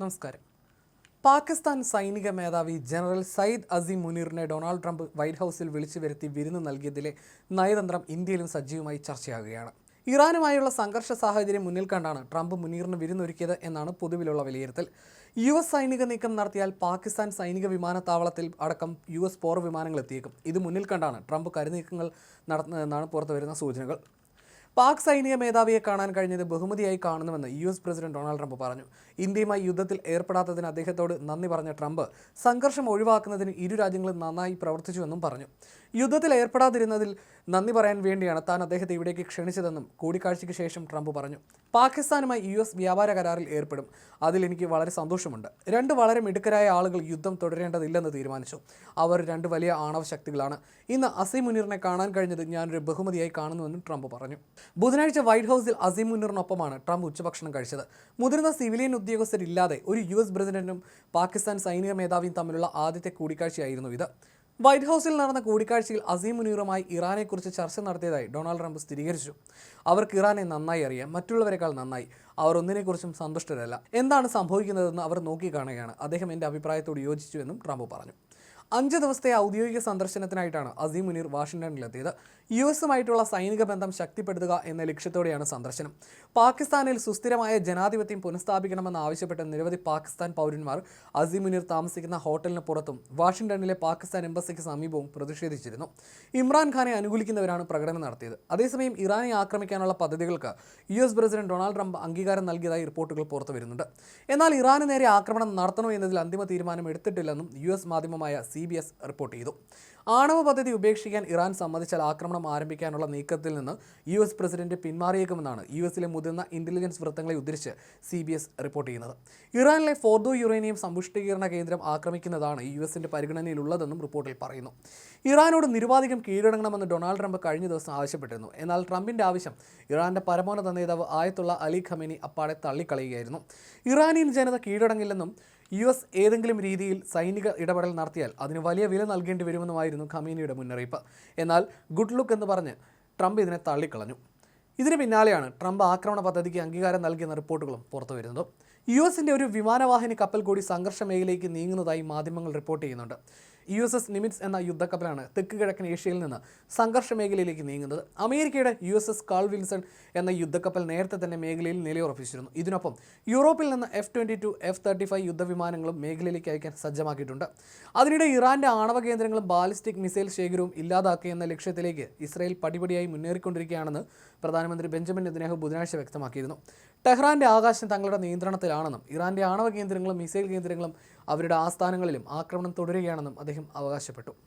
നമസ്കാരം. പാകിസ്ഥാൻ സൈനിക മേധാവി ജനറൽ സയ്യിദ് അസീം മുനീറിനെ ഡൊണാൾഡ് ട്രംപ് വൈറ്റ് ഹൗസിൽ വിളിച്ചു വരുത്തി വിരുന്ന് നൽകിയതിലെ നയതന്ത്രം ഇന്ത്യയിലും സജീവമായി ചർച്ചയാകുകയാണ്. ഇറാനുമായുള്ള സംഘർഷ സാഹചര്യം മുന്നിൽ കണ്ടാണ് ട്രംപ് മുനീറിന് വിരുന്നൊരുക്കിയത് എന്നാണ് പൊതുവിലുള്ള വിലയിരുത്തൽ. US സൈനിക നീക്കം നടത്തിയാൽ പാകിസ്ഥാൻ സൈനിക വിമാനത്താവളത്തിൽ അടക്കം US പോർ വിമാനങ്ങൾ എത്തിയേക്കും. ഇത് മുന്നിൽ കണ്ടാണ് ട്രംപ് കരുനീക്കങ്ങൾ നടത്തുന്നതെന്നാണ് പുറത്തുവരുന്ന സൂചനകൾ. പാക് സൈനിക മേധാവിയെ കാണാൻ കഴിഞ്ഞത് ബഹുമതിയായി കാണുന്നുവെന്ന് US പ്രസിഡന്റ് ഡൊണാൾഡ് ട്രംപ് പറഞ്ഞു. ഇന്ത്യയുമായി യുദ്ധത്തിൽ ഏർപ്പെടാത്തതിന് അദ്ദേഹത്തോട് നന്ദി പറഞ്ഞ ട്രംപ് സംഘർഷം ഒഴിവാക്കുന്നതിന് ഇരു രാജ്യങ്ങളും നന്നായി പ്രവർത്തിച്ചുവെന്നും പറഞ്ഞു. യുദ്ധത്തിൽ ഏർപ്പെടാതിരുന്നതിൽ നന്ദി പറയാൻ വേണ്ടിയാണ് താൻ അദ്ദേഹത്തെ ഇവിടേക്ക് ക്ഷണിച്ചതെന്നും കൂടിക്കാഴ്ചയ്ക്ക് ശേഷം ട്രംപ് പറഞ്ഞു. പാകിസ്ഥാനുമായി US വ്യാപാര കരാറിൽ ഏർപ്പെടും. അതിൽ എനിക്ക് വളരെ സന്തോഷമുണ്ട്. രണ്ട് വളരെ മിടുക്കരായ ആളുകൾ യുദ്ധം തുടരേണ്ടതില്ലെന്ന് തീരുമാനിച്ചു. അവർ രണ്ട് വലിയ ആണവ ശക്തികളാണ്. ഇന്ന് അസീം മുനീറിനെ കാണാൻ കഴിഞ്ഞത് ഞാനൊരു ബഹുമതിയായി കാണുന്നുവെന്നും ട്രംപ് പറഞ്ഞു. ബുധനാഴ്ച വൈറ്റ് ഹൗസിൽ അസീം മുനീറിനൊപ്പമാണ് ട്രംപ് ഉച്ചഭക്ഷണം കഴിച്ചത്. മുതിർന്ന സിവിലിയൻ ഉദ്യോഗസ്ഥരില്ലാതെ ഒരു US പ്രസിഡന്റും പാകിസ്ഥാൻ സൈനിക മേധാവിയും തമ്മിലുള്ള ആദ്യത്തെ കൂടിക്കാഴ്ചയായിരുന്നു ഇത്. വൈറ്റ് ഹൗസിൽ നടന്ന കൂടിക്കാഴ്ചയിൽ അസീം മുനീറുമായി ഇറാനെക്കുറിച്ച് ചർച്ച നടത്തിയതായി ഡൊണാൾഡ് ട്രംപ് സ്ഥിരീകരിച്ചു. അവർക്ക് ഇറാനെ നന്നായി അറിയാം, മറ്റുള്ളവരെക്കാൾ നന്നായി. അവർ ഒന്നിനെക്കുറിച്ചും സന്തുഷ്ടരല്ല. എന്താണ് സംഭവിക്കുന്നതെന്ന് അവർ നോക്കിക്കാണുകയാണ്. അദ്ദേഹം എൻ്റെ അഭിപ്രായത്തോട് യോജിച്ചുവെന്നും ട്രംപ് പറഞ്ഞു. 5 ദിവസത്തെ ഔദ്യോഗിക സന്ദർശനത്തിനായിട്ടാണ് അസീം മുനീർ വാഷിംഗ്ടണിലെത്തിയത്. US-ഉമായിട്ടുള്ള സൈനിക ബന്ധം ശക്തിപ്പെടുത്തുക എന്ന ലക്ഷ്യത്തോടെയാണ് സന്ദർശനം. പാകിസ്ഥാനിൽ സുസ്ഥിരമായ ജനാധിപത്യം പുനഃസ്ഥാപിക്കണമെന്ന് ആവശ്യപ്പെട്ട നിരവധി പാകിസ്ഥാൻ പൗരന്മാർ അസീം മുനീർ താമസിക്കുന്ന ഹോട്ടലിന് പുറത്തും വാഷിംഗ്ടണിലെ പാകിസ്ഥാൻ എംബസിക്ക് സമീപവും പ്രതിഷേധിച്ചിരുന്നു. ഇമ്രാൻഖാനെ അനുകൂലിക്കുന്നവരാണ് പ്രകടനം നടത്തിയത്. അതേസമയം ഇറാനെ ആക്രമിക്കാനുള്ള പദ്ധതികൾക്ക് US പ്രസിഡന്റ് ഡൊണാൾഡ് ട്രംപ് അംഗീകാരം നൽകിയതായി റിപ്പോർട്ടുകൾ പുറത്തുവരുന്നുണ്ട്. എന്നാൽ ഇറാന് നേരെ ആക്രമണം നടത്തണോ എന്നതിൽ അന്തിമ തീരുമാനം എടുത്തിട്ടില്ലെന്നും US മാധ്യമമായ CBS റിപ്പോർട്ട് ചെയ്തു. ആണവ പദ്ധതി ഉപേക്ഷിക്കാൻ ഇറാൻ സമ്മതിച്ചാൽ ആക്രമണം ആരംഭിക്കാനുള്ള നീക്കത്തിൽ നിന്ന് US പ്രസിഡന്റ് പിന്മാറിയേക്കുമെന്നാണ് US-ലെ മുതിർന്ന ഇന്റലിജൻസ് വൃത്തങ്ങളെ ഉദ്ധരിച്ച് CBS റിപ്പോർട്ട് ചെയ്യുന്നത്. ഇറാനിലെ ഫോർദോ യുറേനിയം സമ്പുഷ്ടീകരണ കേന്ദ്രം ആക്രമിക്കുന്നതാണ് US-ന്റെ പരിഗണനയിലുള്ളതെന്നും റിപ്പോർട്ടിൽ പറയുന്നു. ഇറാനോട് നിരുപാധികം കീഴടങ്ങണമെന്ന് ഡൊണാൾഡ് ട്രംപ് കഴിഞ്ഞ ദിവസം ആവശ്യപ്പെട്ടിരുന്നു. എന്നാൽ ട്രംപിന്റെ ആവശ്യം ഇറാന്റെ പരമോന്നത നേതാവ് ആയത്തുള്ള അലി ഖമേനി അപ്പാടെ തള്ളിക്കളയുകയായിരുന്നു. ഇറാനിയൻ ജനത കീഴടങ്ങില്ലെന്നും US ഏതെങ്കിലും രീതിയിൽ സൈനിക ഇടപെടൽ നടത്തിയാൽ അതിന് വലിയ വില നൽകേണ്ടി വരുമെന്നുമായിരുന്നു ഖമേനിയുടെ മുന്നറിയിപ്പ്. എന്നാൽ ഗുഡ് ലുക്ക് എന്ന് പറഞ്ഞ് ട്രംപ് ഇതിനെ തള്ളിക്കളഞ്ഞു. ഇതിന് പിന്നാലെയാണ് ട്രംപ് ആക്രമണ പദ്ധതിക്ക് അംഗീകാരം നൽകിയെന്ന റിപ്പോർട്ടുകളും പുറത്തുവരുന്നത്. US-ന്റെ ഒരു വിമാനവാഹിനി കപ്പൽ കൂടി സംഘർഷ മേഖലയിലേക്ക് നീങ്ങുന്നതായി മാധ്യമങ്ങൾ റിപ്പോർട്ട് ചെയ്യുന്നുണ്ട്. USS നിമിറ്റ്സ് എന്ന യുദ്ധക്കപ്പലാണ് തെക്ക് കിഴക്കൻ ഏഷ്യയിൽ നിന്ന് സംഘർഷ മേഖലയിലേക്ക് നീങ്ങുന്നത്. അമേരിക്കയുടെ USS കാൾ വിൽസൺ എന്ന യുദ്ധക്കപ്പൽ നേരത്തെ തന്നെ മേഖലയിൽ നിലയുറപ്പിച്ചിരുന്നു. ഇതിനൊപ്പം യൂറോപ്പിൽ നിന്ന് F-22, F-35 യുദ്ധവിമാനങ്ങളും മേഖലയിലേക്ക് അയക്കാൻ സജ്ജമാക്കിയിട്ടുണ്ട്. അതിനിടെ ഇറാന്റെ ആണവ കേന്ദ്രങ്ങളും ബാലിസ്റ്റിക് മിസൈൽ ശേഖരവും ഇല്ലാതാക്കിയെന്ന ലക്ഷ്യത്തിലേക്ക് ഇസ്രായേൽ പടിപടിയായി മുന്നേറിക്കൊണ്ടിരിക്കുകയാണെന്ന് പ്രധാനമന്ത്രി ബെഞ്ചമിൻ നെതന്യാഹു ബുധനാഴ്ച വ്യക്തമാക്കിയിരുന്നു. ടെഹ്റാന്റെ ആകാശം തങ്ങളുടെ നിയന്ത്രണത്തിലാണെന്നും ഇറാന്റെ ആണവ കേന്ദ്രങ്ങളും മിസൈൽ കേന്ദ്രങ്ങളും അവരുടെ ആസ്ഥാനങ്ങളിലും ആക്രമണം തുടരുകയാണെന്നും അദ്ദേഹം അവകാശപ്പെട്ടു.